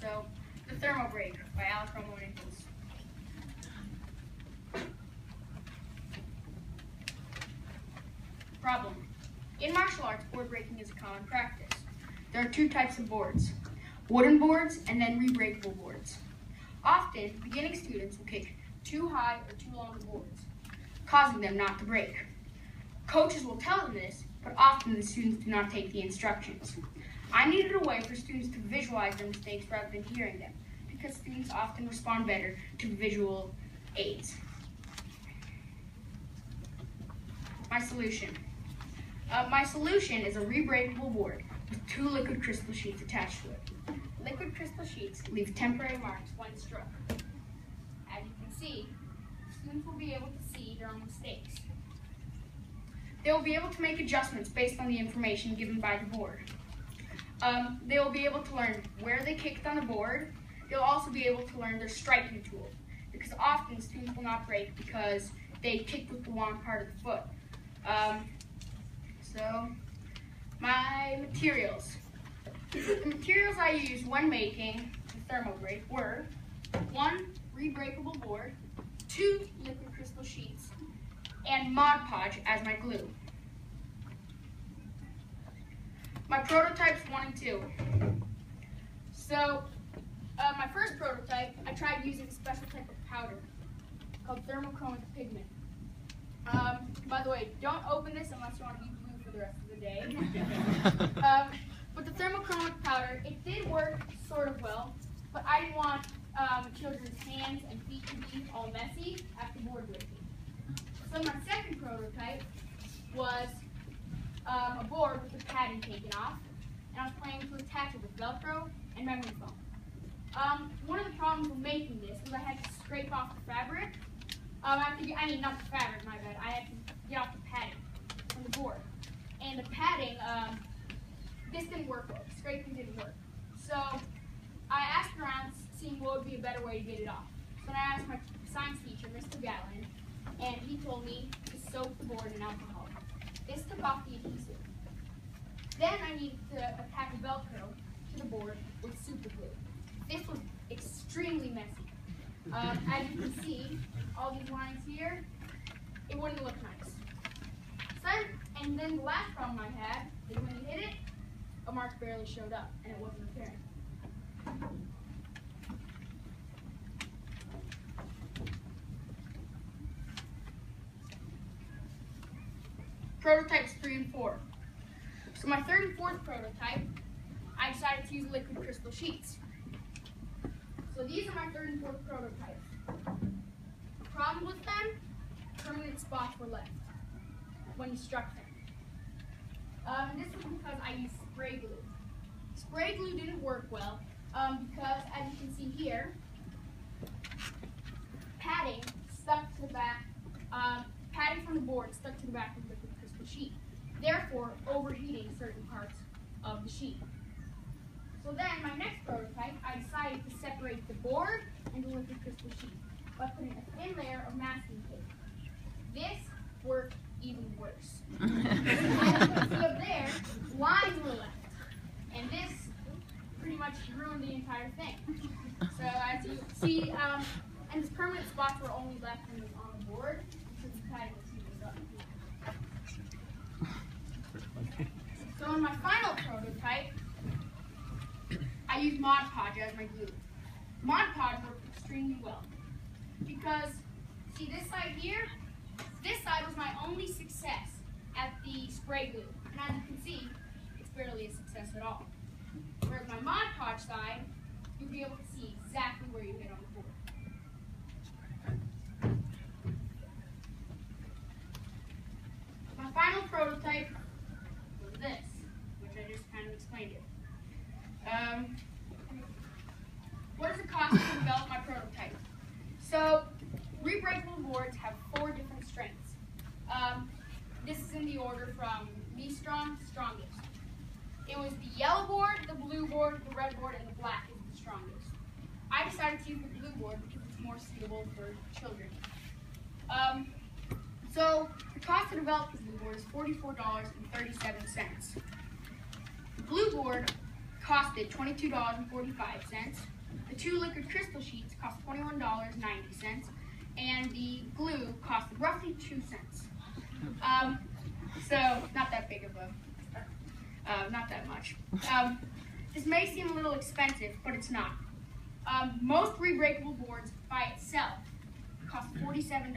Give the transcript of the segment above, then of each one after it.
So, The Thermal Break by Alec. Problem. In martial arts, board breaking is a common practice. There are two types of boards, wooden boards and then re-breakable boards. Often, beginning students will kick too high or too long boards, causing them not to break. Coaches will tell them this, but often the students do not take the instructions. I needed a way for students to visualize their mistakes rather than hearing them, because students often respond better to visual aids. My solution. My solution is a re-breakable board with 2 liquid crystal sheets attached to it. Liquid crystal sheets leave temporary marks when struck. As you can see, students will be able to see their own mistakes. They will be able to make adjustments based on the information given by the board. They will be able to learn where they kicked on the board. They'll also be able to learn their striking tool, because often students will not break because they kicked with the wrong part of the foot. So, my materials. The materials I used when making the thermal break were 1 re-breakable board, 2 liquid crystal sheets, and Mod Podge as my glue. My prototypes 1 and 2. So, my first prototype, I tried using a special type of powder called thermochromic pigment. By the way, don't open this unless you want to be blue for the rest of the day. But the thermochromic powder, it did work sort of well, but I didn't want children's hands and feet to be all messy after board breaking. So my second prototype was a board with the padding taken off, and I was planning to attach it with Velcro and memory foam. One of the problems with making this was I had to scrape off the fabric. Not the fabric, my bad. I had to get off the padding from the board. And the padding, this didn't work well. The scraping didn't work. So I asked around, seeing what would be a better way to get it off. So then I asked my science teacher, Mr. Gallen, and he told me to soak the board in alcohol. This took off the adhesive. Then I needed to attach a Velcro to the board with super glue. This was extremely messy. As you can see, all these lines here, it wouldn't look nice. And then the last problem I had is when you hit it, a mark barely showed up, and it wasn't apparent. Prototypes 3 and 4. So my third and fourth prototype, I decided to use liquid crystal sheets. So these are my third and fourth prototypes. The problem with them, permanent spots were left when you struck them. This was because I used spray glue. Spray glue didn't work well because, as you can see here, padding stuck to the back. Padding from the board stuck to the back of the liquid crystal sheet, therefore overheating certain parts of the sheet. So then, my next prototype, I decided to separate the board and the liquid crystal sheet by putting a thin layer of masking tape. This worked even worse. As you can see up there, lines were left, and this pretty much ruined the entire thing. So as you see, and these permanent spots were only left when it was on the board, because the padding was heated up. So in my final prototype, I used Mod Podge as my glue. Mod Podge worked extremely well because, see this side here? This side was my only success at the spray glue. And as you can see, it's barely a success at all. Whereas my Mod Podge side, you'll be able to see exactly where you hit on the board. My final prototype was this, which I just kind of explained it. What does it cost to develop my prototype? So, re-breakable boards have 4 different strengths. This is in the order from least strong to strongest. It was the yellow board, the blue board, the red board, and the black is the strongest. I decided to use the blue board because it's more suitable for children. So, the cost to develop the blue board is $44.37. The blue board costed $22.45. The 2 liquid crystal sheets cost $21.90, and the glue costed roughly 2 cents. So not that big of a, not that much. This may seem a little expensive, but it's not. Most rebreakable boards by itself cost $47,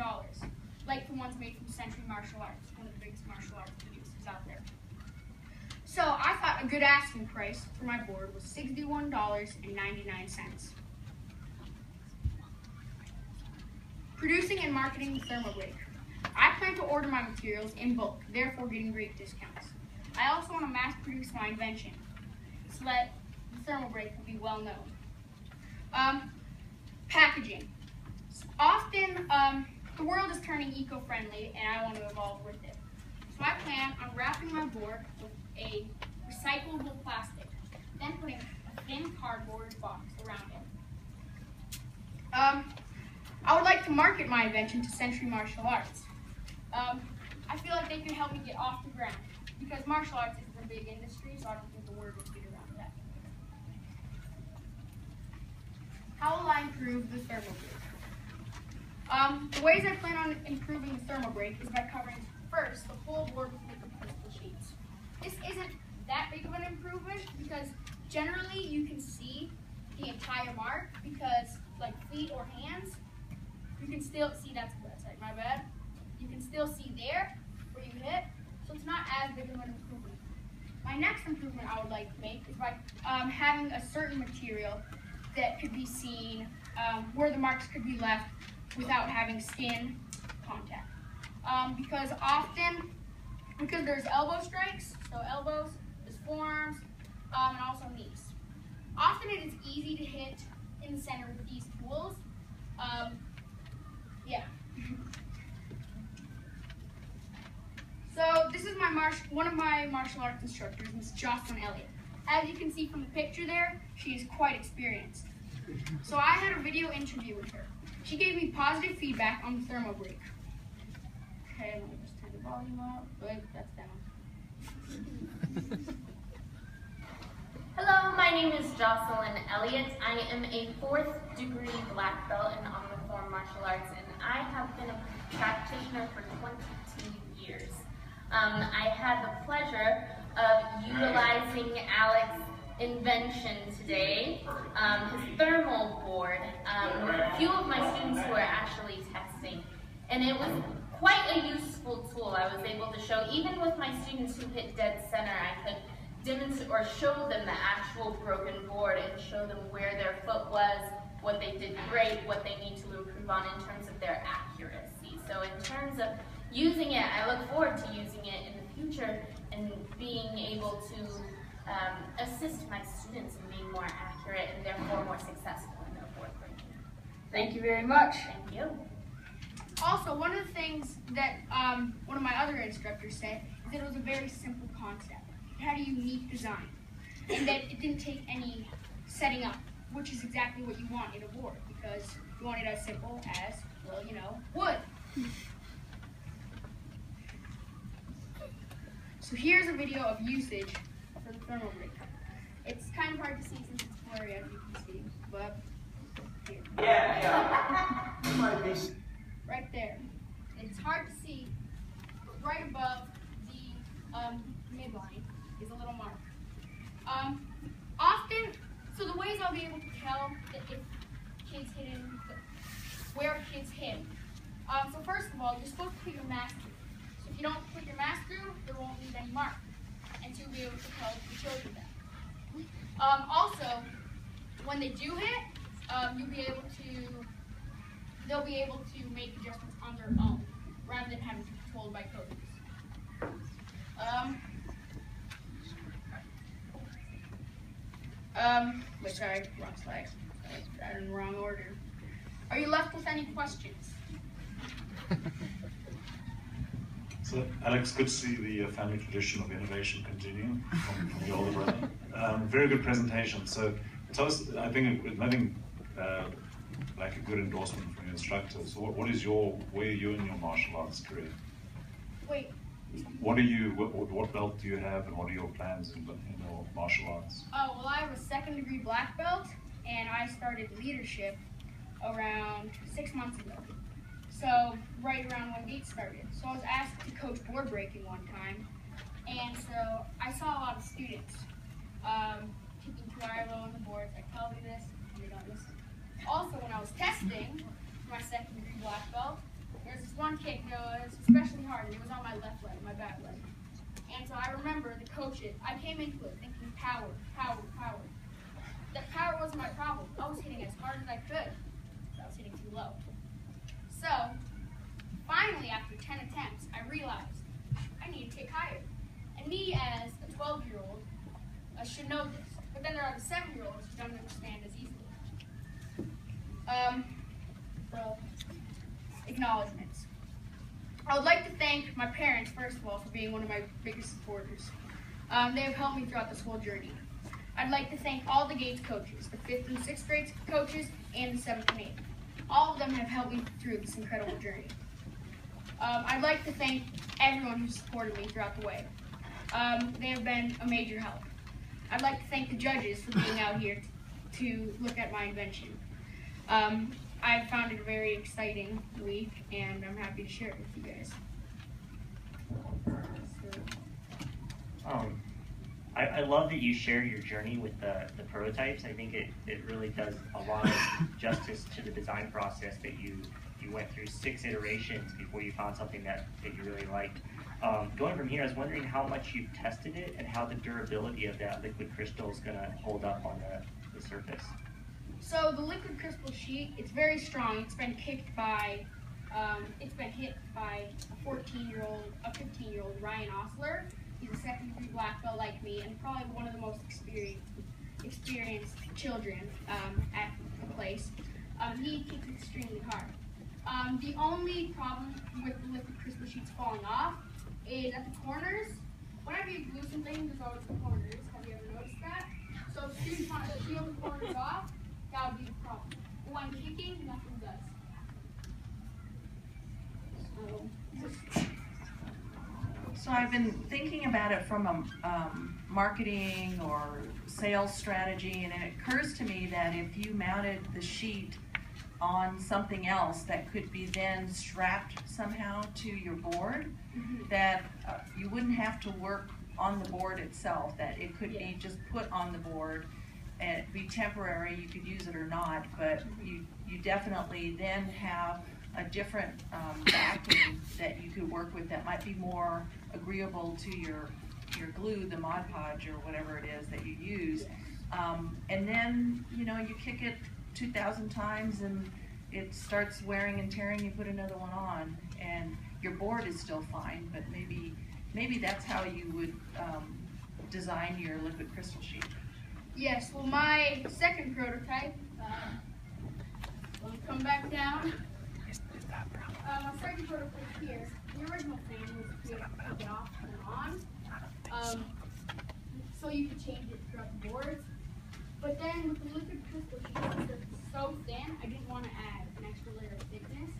like the ones made from Century Martial Arts, one of the biggest martial arts producers out there. So I thought a good asking price for my board was $61.99. Producing and marketing the ThermoBreak. I plan to order my materials in bulk, therefore getting great discounts. I also want to mass produce my invention so that the ThermoBreak will be well known. Packaging. Often, the world is turning eco-friendly and I want to evolve with it. So I plan on wrapping my board with a recyclable plastic, then putting a thin cardboard box around it. I would like to market my invention to Century Martial Arts. I feel like they could help me get off the ground because martial arts is a big industry, so I don't think the word would get around that. How will I improve the ThermoBreak? The ways I plan on improving the ThermoBreak is by covering first the whole board with liquid crystal sheets. This isn't that big of an improvement because generally you can see the entire mark because like feet or hands, you can still see that's like my bad. You can still see there where you hit, so it's not as big of an improvement. My next improvement I would like to make is by having a certain material that could be seen where the marks could be left without having skin contact. Because there's elbow strikes, so elbows, there's forearms, and also knees. Often it is easy to hit in the center with these tools. Yeah. So this is one of my martial arts instructors, Miss Jocelyn Elliott. As you can see from the picture there, she is quite experienced. So I had a video interview with her. She gave me positive feedback on the ThermoBreak. Okay, let me just turn the volume up. Wait, that's down. Hello, my name is Jocelyn Elliott. I am a 4th degree black belt in Omniform martial arts, and I have been a practitioner for 22 years. I had the pleasure of utilizing Alec's invention today, his thermal board, with a few of my students who are actually testing. And it was quite a useful tool. I was able to show, even with my students who hit dead center, I could demonstrate or show them the actual broken board and show them where their foot was, what they did great, what they need to improve on in terms of their accuracy. So in terms of using it, I look forward to using it in the future and being able to assist my students in being more accurate and therefore more successful in their board breaking. Thank you very much. Thank you. Also, one of the things that one of my other instructors said is that it was a very simple concept. It had a unique design, and that it didn't take any setting up, which is exactly what you want in a board, because you want it as simple as, well, you know, wood. So here's a video of usage for the ThermoBreak. It's kind of hard to see since it's blurry, as you can see, but here. Yeah. Right there. It's hard to see, but right above the midline is a little mark. So the ways I'll be able to tell that if kids hit in, where kids hit. So first of all, you're supposed to put your mask through. So if you don't put your mask through, there won't leave any mark. And so you'll be able to tell the children that. Also, when they do hit, they'll be able to make adjustments on their own, rather than having to be told by coaches. Wait, sorry, wrong slide. I got it in the wrong order. Are you left with any questions? So, Alex, good to see the family tradition of innovation continue from your older brother. Very good presentation. So, tell us, I think it's nothing like a good endorsement from your instructor. So, where are you in your martial arts career? Wait, what belt do you have, and what are your plans in your martial arts? Oh, well, I have a 2nd degree black belt, and I started leadership around 6 months ago. So, right around when Gates started. So I was asked to coach board breaking one time, and so I saw a lot of students kicking too high or low on the boards. I tell them this, and they don't listen. Also, when I was testing for my 2nd degree black belt, there was this one kick that was especially hard, and it was on my left leg, my back leg. And so I remember the coaches, I came into it thinking power, power, power. That power wasn't my problem. I was hitting as hard as I could, but I was hitting too low. So, finally, after 10 attempts, I realized I need to kick higher. And me, as a 12-year-old, should know this. But then there are the 7-year-olds who don't understand as easily. So, acknowledgements. I would like to thank my parents, first of all, for being one of my biggest supporters. They have helped me throughout this whole journey. I'd like to thank all the Gates coaches, the 5th and 6th grade coaches, and the 7th and 8th. All of them have helped me through this incredible journey. I'd like to thank everyone who supported me throughout the way. They have been a major help. I'd like to thank the judges for being out here to look at my invention. I found it a very exciting week, and I'm happy to share it with you guys. I love that you share your journey with the prototypes. I think it really does a lot of justice to the design process that you went through 6 iterations before you found something that you really liked. Going from here, I was wondering how much you've tested it and how the durability of that liquid crystal is going to hold up on the surface. So the liquid crystal sheet, it's very strong. It's been hit by a 15-year-old Ryan Osler. He's a 2nd degree black belt like me, and probably one of the most experienced children at the place. He kicks extremely hard. The only problem with the liquid crystal sheets falling off is at the corners. Whenever you glue something, there's always the corners. Have you ever noticed that? So if students want to peel the corners off, that would be the problem. But when kicking, nothing does. So I've been thinking about it from a marketing or sales strategy, and it occurs to me that if you mounted the sheet on something else that could be then strapped somehow to your board, that you wouldn't have to work on the board itself, that it could be just put on the board and be temporary. You could use it or not, but you definitely then have a different backing that you could work with that might be more agreeable to your glue, the Mod Podge or whatever it is that you use. And then, you kick it 2,000 times and it starts wearing and tearing, you put another one on, and your board is still fine, but maybe that's how you would design your liquid crystal sheet. Yes, well, my 2nd prototype, let me come back down. My 2nd prototype here, the original plan was to take it off and on, so you could change it throughout the boards. But then with the liquid crystal sheet, since it's so thin, I didn't want to add an extra layer of thickness.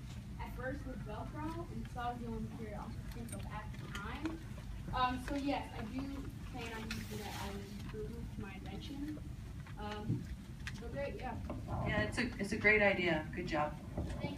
At first with Velcro, and so I was the only material I was think of at the time. So yes, I do plan on using that as an improvement to my invention. So great, yeah. Yeah, it's a great idea. Good job. Thank you.